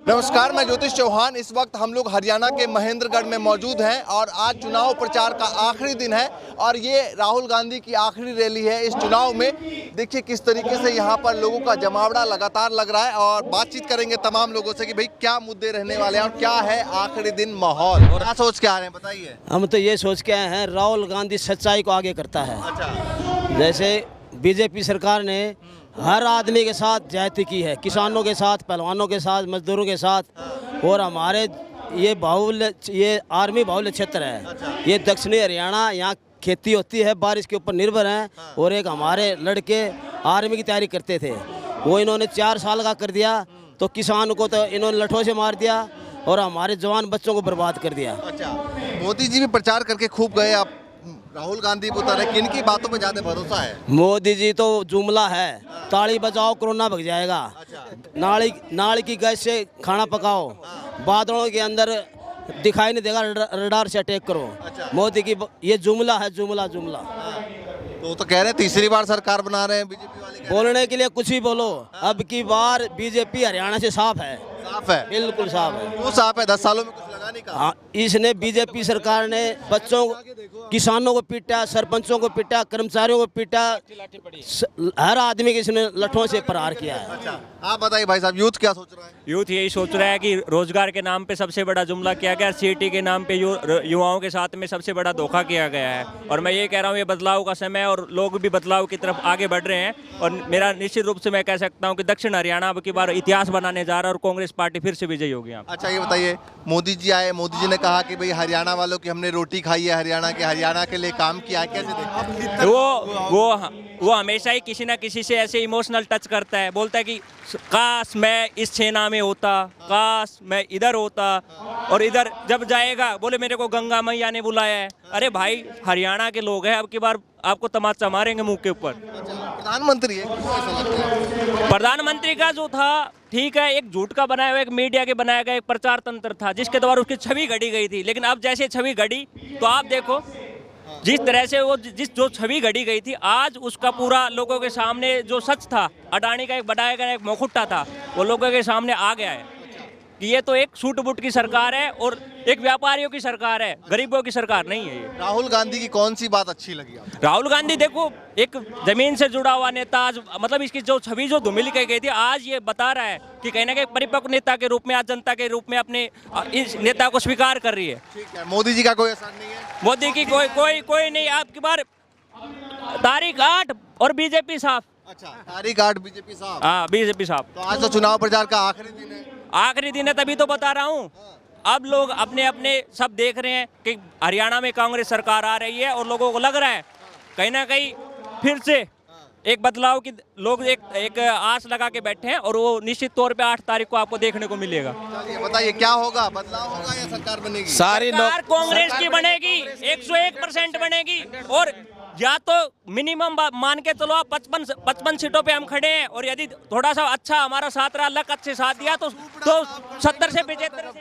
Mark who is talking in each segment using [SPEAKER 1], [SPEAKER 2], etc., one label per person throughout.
[SPEAKER 1] नमस्कार, मैं ज्योतिष चौहान। इस वक्त हम लोग हरियाणा के महेंद्रगढ़ में मौजूद हैं और आज चुनाव प्रचार का आखिरी दिन है और ये राहुल गांधी की आखिरी रैली है इस चुनाव में। देखिए किस तरीके से यहाँ पर लोगों का जमावड़ा लगातार लग रहा है और बातचीत करेंगे तमाम लोगों से कि भाई क्या मुद्दे रहने वाले हैं और क्या है आखिरी दिन माहौल। क्या सोच के आ रहे हैं बताइए।
[SPEAKER 2] हम तो ये सोच के आए हैं राहुल गांधी सच्चाई को आगे करता है।
[SPEAKER 1] अच्छा।
[SPEAKER 2] जैसे बीजेपी सरकार ने हर आदमी के साथ ज्यादती की है, किसानों के साथ, पहलवानों के साथ, मजदूरों के साथ। और हमारे ये आर्मी बाहुल्य क्षेत्र है। ये दक्षिणी हरियाणा, यहाँ खेती होती है, बारिश के ऊपर निर्भर है। और एक हमारे लड़के आर्मी की तैयारी करते थे, वो इन्होंने 4 साल का कर दिया। तो किसान को तो इन्होंने लठों से मार दिया और हमारे जवान बच्चों को बर्बाद कर दिया।
[SPEAKER 1] अच्छा, मोदी जी भी प्रचार करके खूब गए, आप राहुल गांधी बता रहे किन की बातों पे ज्यादा भरोसा है?
[SPEAKER 2] मोदी जी तो जुमला है, ताली बजाओ कोरोना भग जाएगा। नाली की गैस से खाना पकाओ, बादलों के अंदर दिखाई नहीं देगा, रडार से अटैक करो। मोदी की ये जुमला है, जुमला।
[SPEAKER 1] तो कह रहे हैं तीसरी बार सरकार बना रहे हैं बीजेपी वाले।
[SPEAKER 2] बोलने के लिए कुछ भी बोलो, अब की बार बीजेपी हरियाणा से साफ है।
[SPEAKER 1] साफ है,
[SPEAKER 2] बिल्कुल साफ है।
[SPEAKER 1] वो साफ है, 10 सालों में कुछ लगा नहीं कहा।
[SPEAKER 2] हाँ, इसने बीजेपी सरकार ने बच्चों, किसानों को पीटा, सरपंचों को पीटा, कर्मचारियों को पीटा, हर आदमी के इसने लठों से प्रहार किया है।
[SPEAKER 1] अच्छा, आप बताइए भाई साहब, यूथ क्या सोच रहा है?
[SPEAKER 3] यूथ यही सोच रहा है कि रोजगार के नाम पे सबसे बड़ा जुमला किया गया, सीटी के नाम पे युवाओं के साथ में सबसे बड़ा धोखा किया गया है। और मैं ये कह रहा हूँ ये बदलाव का समय और लोग भी बदलाव की तरफ आगे बढ़ रहे हैं। और मेरा निश्चित रूप से मैं कह सकता हूँ कि दक्षिण हरियाणा अब की बार इतिहास बनाने जा रहा है और कांग्रेस पार्टी फिर से विजयी होगी।
[SPEAKER 1] अच्छा, ये बताइए, मोदी जी आए, मोदी जी ने कहा कि भाई हरियाणा वालों की हमने रोटी खाई है, हरियाणा के लिए काम किया है, कैसे देखते?
[SPEAKER 3] वो हमेशा ही किसी ना किसी से ऐसे इमोशनल टच करता है, बोलता है कि काश मैं इस सेना में होता, काश मैं इधर होता। और इधर जब जाएगा बोले मेरे को गंगा मैया ने बुलाया है। अरे भाई, हरियाणा के लोग हैं, अब की बार आपको तमाचा मारेंगे मुंह के ऊपर।
[SPEAKER 1] प्रधानमंत्री है,
[SPEAKER 3] प्रधानमंत्री का जो था ठीक है, एक झूठ का बनाया हुआ, एक मीडिया के बनाया गया एक प्रचार तंत्र था जिसके द्वारा उसकी छवि गढ़ी गई थी। लेकिन अब जैसे छवि गढ़ी तो आप देखो जिस तरह से वो जो छवि गढ़ी गई थी, आज उसका पूरा लोगों के सामने जो सच था, अडानी का एक बनाया गया एक मुखौटा था, वो लोगों के सामने आ गया है कि ये तो एक सूट बूट की सरकार है और एक व्यापारियों की सरकार है, गरीबों की सरकार नहीं है ये।
[SPEAKER 1] राहुल गांधी की कौन सी बात अच्छी लगी आपको?
[SPEAKER 3] राहुल गांधी देखो एक जमीन से जुड़ा हुआ नेता, आज मतलब इसकी जो छवि जो धूमिल की गई थी, आज ये बता रहा है कि कहीं ना कहीं परिपक्व नेता के रूप में, आज जनता के रूप में अपने इस नेता को स्वीकार कर रही है।
[SPEAKER 1] ठीक है, मोदी जी का कोई असर नहीं है?
[SPEAKER 3] मोदी की कोई नहीं। आपकी बार तारीख 8 और बीजेपी साफ।
[SPEAKER 1] अच्छा, तारीख 8 बीजेपी साफ।
[SPEAKER 3] हाँ, बीजेपी साफ।
[SPEAKER 1] तो आज तो चुनाव प्रचार का आखिरी दिन है।
[SPEAKER 3] आखिरी दिन है, तभी तो बता रहा हूँ। अब लोग अपने अपने सब देख रहे हैं कि हरियाणा में कांग्रेस सरकार आ रही है और लोगों को लग रहा है कहीं ना कहीं फिर से एक बदलाव की लोग एक आस लगा के बैठे हैं और वो निश्चित तौर पे 8 तारीख को आपको देखने को मिलेगा।
[SPEAKER 1] बताइए क्या होगा, बदलाव होगा या सरकार बनेगी?
[SPEAKER 2] सारी
[SPEAKER 3] सरकार कांग्रेस की बनेगी, 101% बनेगी। और या तो मिनिमम मान के चलो आप 55 सीटों पे हम खड़े हैं और यदि थोड़ा सा अच्छा हमारा साथ रहा, लक अच्छे साथ दिया तो 70 से 75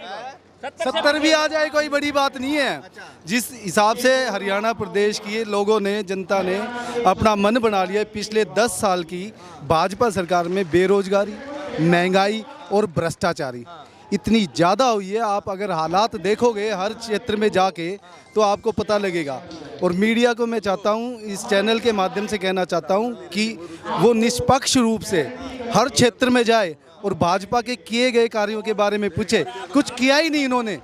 [SPEAKER 4] 70 भी आ जाए कोई बड़ी बात नहीं है। जिस हिसाब से हरियाणा प्रदेश की लोगों ने, जनता ने अपना मन बना लिया पिछले 10 साल की भाजपा सरकार में, बेरोजगारी, महंगाई और भ्रष्टाचारी इतनी ज़्यादा हुई है। आप अगर हालात देखोगे हर क्षेत्र में जाके तो आपको पता लगेगा। और मीडिया को मैं चाहता हूँ, इस चैनल के माध्यम से कहना चाहता हूँ कि वो निष्पक्ष रूप से हर क्षेत्र में जाए और भाजपा के किए गए कार्यों के बारे में पूछे। कुछ किया ही नहीं इन्होंने,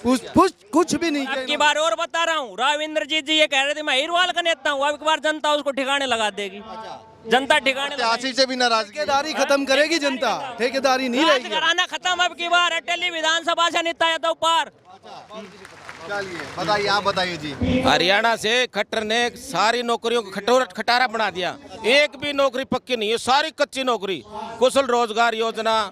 [SPEAKER 4] कुछ भी नहीं किया।
[SPEAKER 3] अब की बार और बता रहा हूँ, राव इंद्रजीत जी ये कह रहे थे मैं हिरवाल का नेता हूँ, अब की बार जनता उसको ठिकाने लगा देगी। जनता ठिकाने
[SPEAKER 1] आशीष से भी नाराज,
[SPEAKER 4] ठेकेदारी खत्म करेगी जनता, ठेकेदारी नहीं रहेगी।
[SPEAKER 3] घराना खत्म अब की बार, अटेली विधानसभा से नेता यादव पार।
[SPEAKER 1] चलिए बताइए, आप बताइए जी।
[SPEAKER 5] हरियाणा से खट्टर ने सारी नौकरियों को खटारा बना दिया, एक भी नौकरी पक्की नहीं है, सारी कच्ची नौकरी। कुशल रोजगार योजना,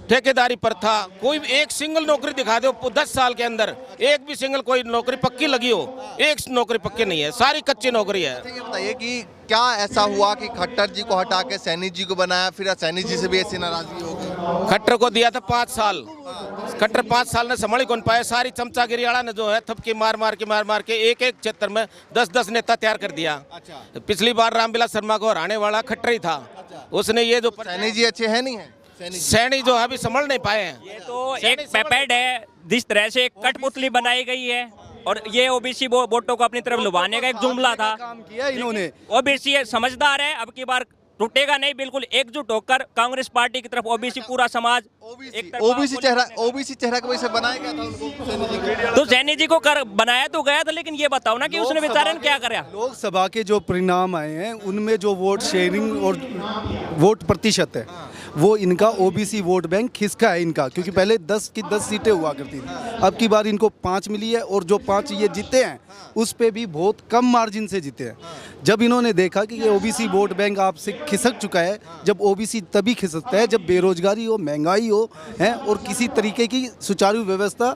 [SPEAKER 5] ठेकेदारी प्रथा, कोई एक सिंगल नौकरी दिखा दो 10 साल के अंदर, एक भी सिंगल कोई नौकरी पक्की लगी हो, एक नौकरी पक्की नहीं है, सारी कच्ची नौकरी है।
[SPEAKER 1] ये बताइए कि क्या ऐसा हुआ कि खट्टर जी को हटा के सैनी जी को बनाया, फिर सैनी जी से भी ऐसी नाराजगी हो गई?
[SPEAKER 5] खट्टर को दिया था 5 साल, खट्टर 5 साल ने संभाल ही कौन पाया। सारी चमचागिरी आड़ा ने जो है थपकी मार मार के एक क्षेत्र में 10-10 नेता तैयार कर दिया।
[SPEAKER 1] अच्छा।
[SPEAKER 5] पिछली बार रामविलास शर्मा को हराने वाला खट्टर ही था। उसने ये जो
[SPEAKER 1] सैनी जी अच्छे हैं नहीं है?
[SPEAKER 5] सैनी जो है अभी संभल नहीं पाए हैं।
[SPEAKER 3] ये तो एक पेपेड है, जिस तरह से एक कठपुतली बनाई गई है और ये ओबीसी वोटों को अपनी तरफ लुभाने का एक जुमला था।
[SPEAKER 4] काम किया इन्होंने।
[SPEAKER 3] ओबीसी समझदार है, अब की बार टूटेगा नहीं, बिल्कुल एकजुट होकर कांग्रेस पार्टी की तरफ ओबीसी पूरा समाज
[SPEAKER 1] ओबीसी चेहरा की वजह से बनाया गया था उनको सैनी जी को।
[SPEAKER 3] तो सैनी जी को बनाया तो गया था, लेकिन ये बताओ ना कि उसने बेचारे ने क्या करा।
[SPEAKER 4] लोकसभा के जो परिणाम आए हैं उनमें जो वोट शेयरिंग और वोट प्रतिशत है वो इनका ओबीसी वोट बैंक खिसका है इनका, क्योंकि पहले 10 की 10 सीटें हुआ करती थी, अब की बार इनको 5 मिली है और जो 5 ये जीते हैं उस पे भी बहुत कम मार्जिन से जीते हैं। जब इन्होंने देखा कि ये ओबीसी वोट बैंक आपसे खिसक चुका है, जब ओबीसी तभी खिसकता है जब बेरोजगारी हो, महंगाई हो है और किसी तरीके की सुचारू व्यवस्था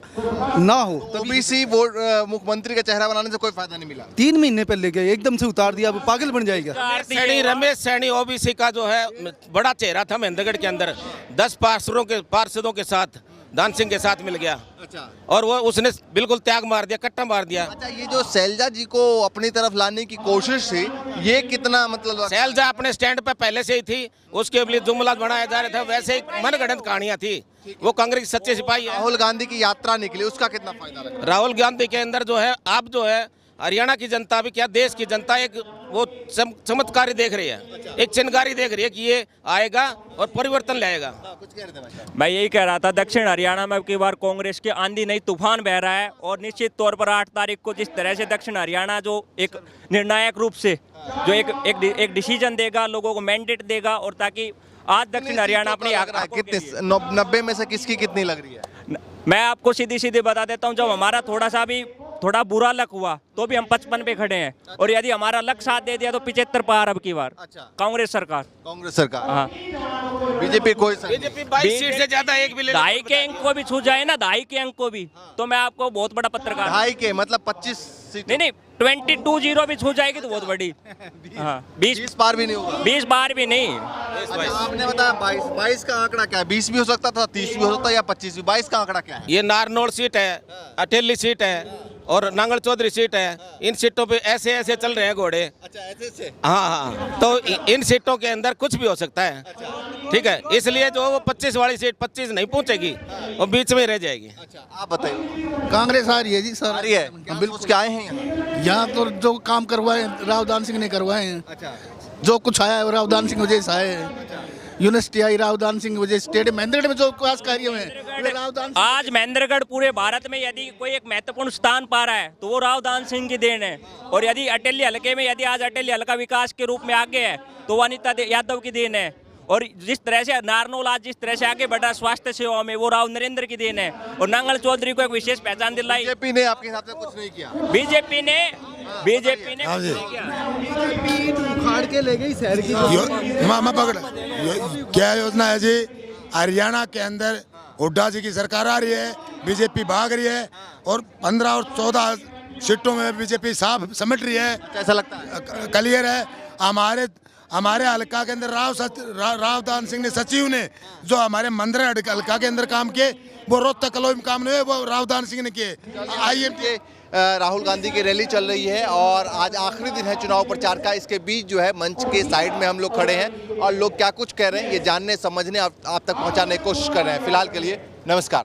[SPEAKER 4] ना हो।
[SPEAKER 1] ओबीसी वोट मुख्यमंत्री का चेहरा बनाने से कोई फायदा नहीं मिला।
[SPEAKER 4] 3 महीने पहले गए एकदम से उतार दिया, अब पागल बन जाएगा।
[SPEAKER 5] सैनी रमेश सैनी ओबीसी का जो है बड़ा चेहरा था महेंद्रगढ़ के अंदर, 10 पार्षदों के साथ दान सिंह के साथ मिल गया।
[SPEAKER 1] अच्छा।
[SPEAKER 5] और वो उसने बिल्कुल त्याग मार दिया, कट्टा मार दिया।
[SPEAKER 1] अच्छा, ये जो शैलजा जी को अपनी तरफ लाने की कोशिश थी, ये कितना मतलब
[SPEAKER 5] शैलजा अपने स्टैंड पे पहले से ही थी, उसके लिए जुमला बनाया जा रहा था, वैसे ही मनगढ़ंत कहानियां थी। वो कांग्रेस के सच्चे सिपाही है।
[SPEAKER 1] राहुल गांधी की यात्रा निकली, उसका कितना फायदा लगा?
[SPEAKER 5] राहुल गांधी के अंदर जो है आप जो है हरियाणा की जनता भी क्या देश की जनता एक वो चमत्कारी देख रही है, एक चिनगारी देख रही है कि ये आएगा और परिवर्तन लाएगा।
[SPEAKER 1] कुछ कह रहे थे भाई?
[SPEAKER 3] मैं यही कह रहा था, दक्षिण हरियाणा में अब की बार कांग्रेस के आंधी नहीं तूफान बह रहा है और निश्चित तौर पर 8 तारीख को जिस तरह से दक्षिण हरियाणा जो एक निर्णायक रूप से जो एक डिसीजन देगा, लोगों को मैंडेट देगा, और ताकि आज दक्षिण हरियाणा अपनी
[SPEAKER 1] कितने 90 में से किसकी कितनी लग रही है?
[SPEAKER 3] मैं आपको सीधी सीधी बता देता हूं, जब हमारा थोड़ा बुरा लक हुआ तो भी हम 55 पे खड़े हैं, और यदि हमारा लक साथ दे दिया तो 75 पार अब की बार।
[SPEAKER 1] अच्छा।
[SPEAKER 3] कांग्रेस सरकार। हाँ,
[SPEAKER 1] बीजेपी कोई
[SPEAKER 5] बीजेपी 22 सीट से ज्यादा एक भी
[SPEAKER 3] ढाई के अंक को भी छू जाए ना, ढाई के अंक को भी, तो मैं आपको बहुत बड़ा पत्रकार।
[SPEAKER 1] ढाई के मतलब 25 सीट
[SPEAKER 3] नहीं 22-0 भी छू जाएगी तो बहुत बड़ी। हाँ,
[SPEAKER 1] 20 पार भी नहीं होगा।
[SPEAKER 3] 20 बार भी नहीं।
[SPEAKER 1] अच्छा, आपने बताया 22 का आंकड़ा क्या है? 20 भी हो सकता था, 30 भी हो सकता है, या 25 भी। 22 का आंकड़ा क्या है?
[SPEAKER 5] ये नारनौल सीट है, अटेली सीट है और नांगल चौधरी सीट है। इन सीटों पे ऐसे ऐसे चल रहे हैं घोड़े।
[SPEAKER 1] अच्छा, ऐसे
[SPEAKER 5] हाँ, तो इन सीटों के अंदर कुछ भी हो सकता है। ठीक है, इसलिए जो वो 25 वाली सीट 25 नहीं पहुंचेगी, वो बीच में रह जाएगी।
[SPEAKER 1] अच्छा, आप बताइए।
[SPEAKER 6] कांग्रेस आ रही है जी सर।
[SPEAKER 1] आ रही है? बिल्कुल क्या आए हैं
[SPEAKER 6] यहाँ तो जो काम करवाए राव दान सिंह ने करवाए हैं।
[SPEAKER 1] अच्छा।
[SPEAKER 6] जो कुछ आया है राव दान सिंह वजह से आया है। यूनिवर्सिटी आई राव दान सिंह वजह, स्टेडियम महेंद्रगढ़ में जो विकास कार्य हुए हैं राव दान सिंह।
[SPEAKER 3] आज महेंद्रगढ़ पूरे भारत में यदि कोई एक महत्वपूर्ण स्थान पा रहा है तो वो राव दान सिंह की देन है, और यदि अटेली हलके में यदि आज अटेली हलका विकास के रूप में आगे है तो वो अनिता यादव की देन है। और जिस तरह से नारनौल आज जिस तरह से आगे बढ़ा स्वास्थ्य सेवा में, वो राव नरेंद्र की देन है, और नांगल चौधरी को एक विशेष पहचान दिलाई।
[SPEAKER 1] बीजेपी ने आपके हिसाब से कुछ नहीं किया?
[SPEAKER 3] बीजेपी ने कुछ नहीं किया।
[SPEAKER 4] उखाड़ के ले गई शहर की।
[SPEAKER 7] मामा पकड़ क्या योजना है जी? हरियाणा के अंदर हुड्डा जी की सरकार आ रही है, बीजेपी भाग रही है और 15 और 14 सीटों में बीजेपी साफ समेट रही है।
[SPEAKER 1] कैसा लगता है?
[SPEAKER 7] क्लियर है। हमारे हल्का के अंदर राव दान सिंह ने सचिव ने जो हमारे मंदिर हल्का के अंदर काम किए, वो रोहतक कलोई में काम नहीं हुए, वो राव दान सिंह ने किए।
[SPEAKER 1] आइए, राहुल गांधी की रैली चल रही है और आज आखिरी दिन है चुनाव प्रचार का। इसके बीच जो है मंच के साइड में हम लोग खड़े हैं और लोग क्या कुछ कह रहे हैं ये जानने समझने आप तक पहुंचाने की कोशिश कर रहे हैं। फिलहाल के लिए नमस्कार।